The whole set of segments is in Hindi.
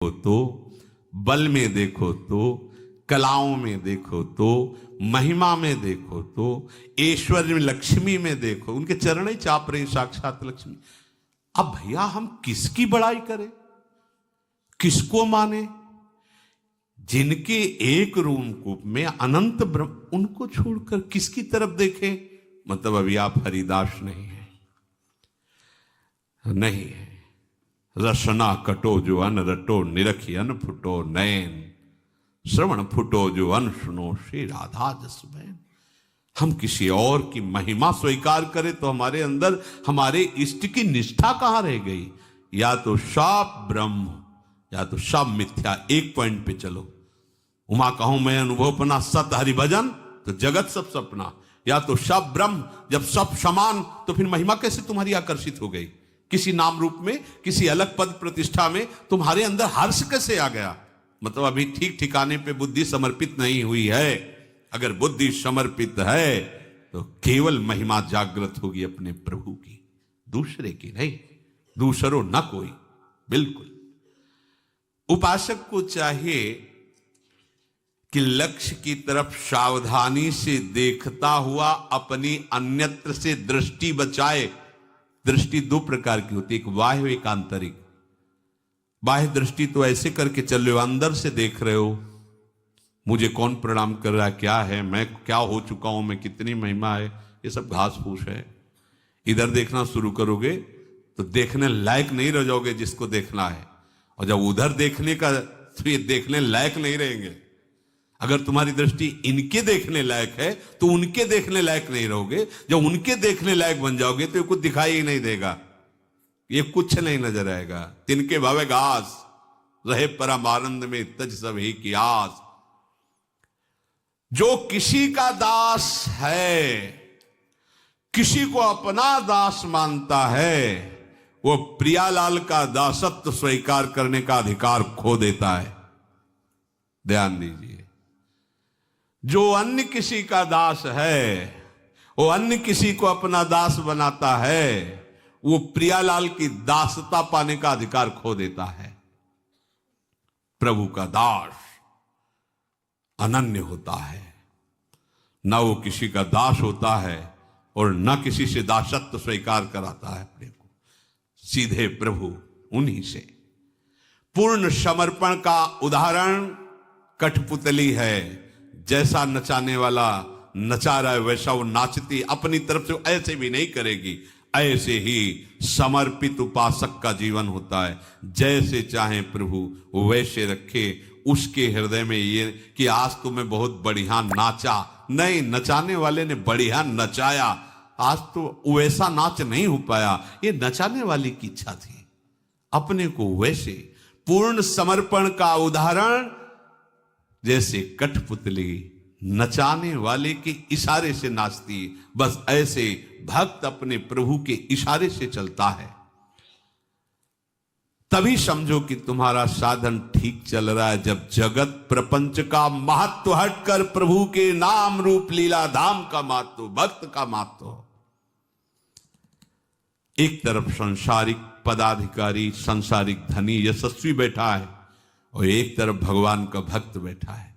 तो, बल में देखो तो, कलाओं में देखो तो, महिमा में देखो तो, ऐश्वर्य में, लक्ष्मी में देखो, उनके चरण ही चाप रहे साक्षात लक्ष्मी। अब भैया हम किसकी बड़ाई करें, किसको माने? जिनके एक रूप में अनंत ब्रह्म, उनको छोड़कर किसकी तरफ देखें? मतलब अभी आप हरिदास नहीं है, नहीं है। रसना कटो जो अन रटो, निरखी अन फुटो नैन, श्रवण फुटो जो अन सुनो, श्री राधा जस बैन। हम किसी और की महिमा स्वीकार करें तो हमारे अंदर हमारे इष्ट की निष्ठा कहां रह गई? या तो सब ब्रह्म या तो सब मिथ्या। एक पॉइंट पे चलो। उमा कहूं मैं अनुभवपना सत हरिभजन, तो जगत सब सपना। या तो सब ब्रह्म, जब सब समान तो फिर महिमा कैसे तुम्हारी आकर्षित हो गई? किसी नाम रूप में, किसी अलग पद प्रतिष्ठा में तुम्हारे अंदर हर्ष कैसे आ गया? मतलब अभी ठीक ठिकाने पे बुद्धि समर्पित नहीं हुई है। अगर बुद्धि समर्पित है तो केवल महिमा जागृत होगी अपने प्रभु की, दूसरे की नहीं। दूसरो न कोई, बिल्कुल। उपासक को चाहिए कि लक्ष्य की तरफ सावधानी से देखता हुआ अपनी अन्यत्र से दृष्टि बचाए। दृष्टि दो प्रकार की होती है, एक बाह्य एक आंतरिक। बाह्य दृष्टि तो ऐसे करके चल रहे हो, अंदर से देख रहे हो, मुझे कौन प्रणाम कर रहा है, क्या है, मैं क्या हो चुका हूं, मैं कितनी महिमा है, ये सब घास फूस है। इधर देखना शुरू करोगे तो देखने लायक नहीं रह जाओगे जिसको देखना है, और जब उधर देखने का तो ये देखने लायक नहीं रहेंगे। अगर तुम्हारी दृष्टि इनके देखने लायक है तो उनके देखने लायक नहीं रहोगे। जब उनके देखने लायक बन जाओगे तो ये कुछ दिखाई ही नहीं देगा, ये कुछ नहीं नजर आएगा। तिनके भावे घास रहे परम आनंद में, तज सब ही की आस। जो किसी का दास है, किसी को अपना दास मानता है, वो प्रियालाल का दासत्व स्वीकार करने का अधिकार खो देता है। ध्यान दीजिए। जो अन्य किसी का दास है, वो अन्य किसी को अपना दास बनाता है, वो प्रियालाल की दासता पाने का अधिकार खो देता है। प्रभु का दास अनन्य होता है, ना वो किसी का दास होता है और न किसी से दासत्व स्वीकार कराता है अपने को। सीधे प्रभु उन्हीं से। पूर्ण समर्पण का उदाहरण कठपुतली है। जैसा नचाने वाला नचा रहा है वैसा वो नाचती, अपनी तरफ से ऐसे भी नहीं करेगी। ऐसे ही समर्पित उपासक का जीवन होता है। जैसे चाहे प्रभु वैसे रखे। उसके हृदय में ये कि आज तो मैं बहुत बढ़िया नाचा, नहीं, नचाने वाले ने बढ़िया नचाया। आज तो वैसा नाच नहीं हो पाया, ये नचाने वाली की इच्छा थी। अपने को वैसे पूर्ण समर्पण का उदाहरण, जैसे कठपुतली नचाने वाले के इशारे से नाचती, बस ऐसे भक्त अपने प्रभु के इशारे से चलता है। तभी समझो कि तुम्हारा साधन ठीक चल रहा है, जब जगत प्रपंच का महत्व हटकर प्रभु के नाम रूप लीला धाम का महत्व, भक्त का महत्व। एक तरफ संसारिक पदाधिकारी, संसारिक धनी यशस्वी बैठा है, और एक तरफ भगवान का भक्त बैठा है।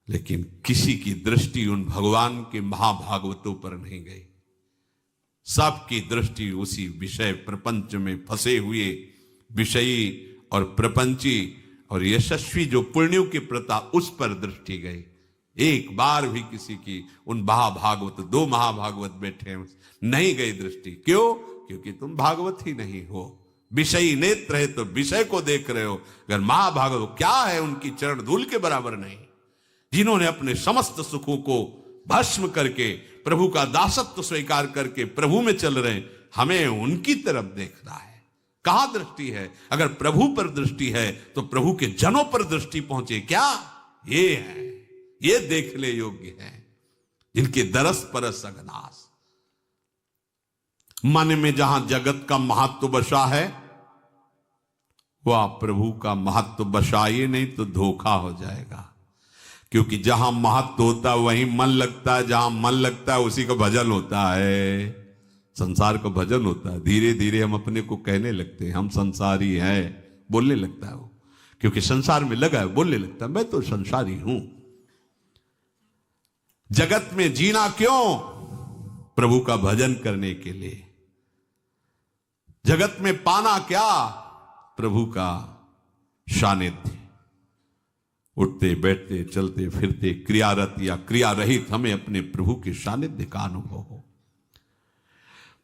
लेकिन किसी की दृष्टि उन भगवान के महाभागवतों पर नहीं गई। सबकी दृष्टि उसी विषय प्रपंच में फंसे हुए विषयी और प्रपंची और यशस्वी जो पुण्यों की प्रथा, उस पर दृष्टि गई। एक बार भी किसी की उन महाभागवत, दो महाभागवत बैठे नहीं गई दृष्टि। क्यों? क्योंकि तुम भागवत ही नहीं हो। विषयी नेत्र है तो विषय को देख रहे हो। अगर महाभागवत क्या है, उनकी चरण धूल के बराबर नहीं। जिन्होंने अपने समस्त सुखों को भस्म करके प्रभु का दासत्व स्वीकार करके प्रभु में चल रहे हैं, हमें उनकी तरफ देखना है। कहां दृष्टि है? अगर प्रभु पर दृष्टि है तो प्रभु के जनों पर दृष्टि पहुंचे। क्या ये है? ये देखने योग्य है, जिनके दरस परस अगनास। मन में जहां जगत का महत्व बसा है, वह प्रभु का महत्व बसाइए, नहीं तो धोखा हो जाएगा। क्योंकि जहां महत्व होता है वहीं मन लगता है, जहां मन लगता है उसी का भजन होता है। संसार का भजन होता है। धीरे धीरे हम अपने को कहने लगते हैं हम संसारी हैं, बोलने लगता है वो। क्योंकि संसार में लगा है, बोलने लगता है मैं तो संसारी हूं। जगत में जीना क्यों? प्रभु का भजन करने के लिए। जगत में पाना क्या? प्रभु का सानिध्य। उठते बैठते चलते फिरते क्रियारत या क्रिया रहित हमें अपने प्रभु के सानिध्य का अनुभव हो।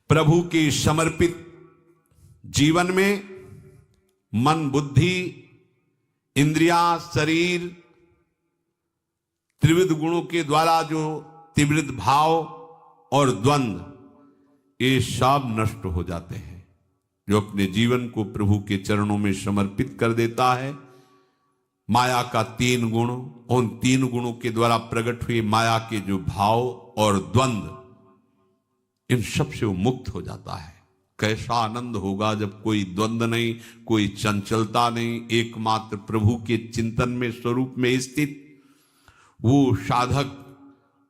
प्रभु के समर्पित जीवन में मन, बुद्धि, इंद्रिया, शरीर, त्रिविध गुणों के द्वारा जो त्रिविध भाव और द्वंद्व, ये सब नष्ट हो जाते हैं। जो अपने जीवन को प्रभु के चरणों में समर्पित कर देता है, माया का 3 गुण, उन 3 गुणों के द्वारा प्रकट हुए माया के जो भाव और द्वंद्व, इन सब से वो मुक्त हो जाता है। कैसा आनंद होगा जब कोई द्वंद्व नहीं, कोई चंचलता नहीं, एकमात्र प्रभु के चिंतन में, स्वरूप में स्थित वो साधक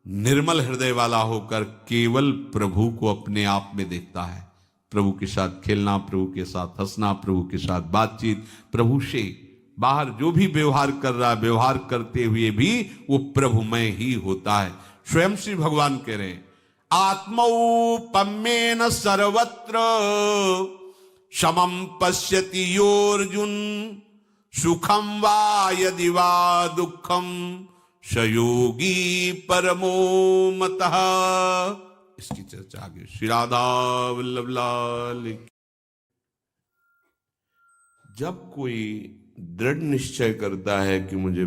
निर्मल हृदय वाला होकर केवल प्रभु को अपने आप में देखता है। प्रभु के साथ खेलना, प्रभु के साथ हंसना, प्रभु के साथ बातचीत, प्रभु से बाहर जो भी व्यवहार कर रहा है, व्यवहार करते हुए भी वो प्रभुमय ही होता है। स्वयं श्री भगवान कह रहे हैं, आत्मौपम्येन सर्वत्र समं पश्यति योर्जुन, सुखम वा यदि वा दुखम सयोगी परमो मतः। इसकी चर्चा आगे। श्री राधा वल्लभ लाल। जब कोई दृढ़ निश्चय करता है कि मुझे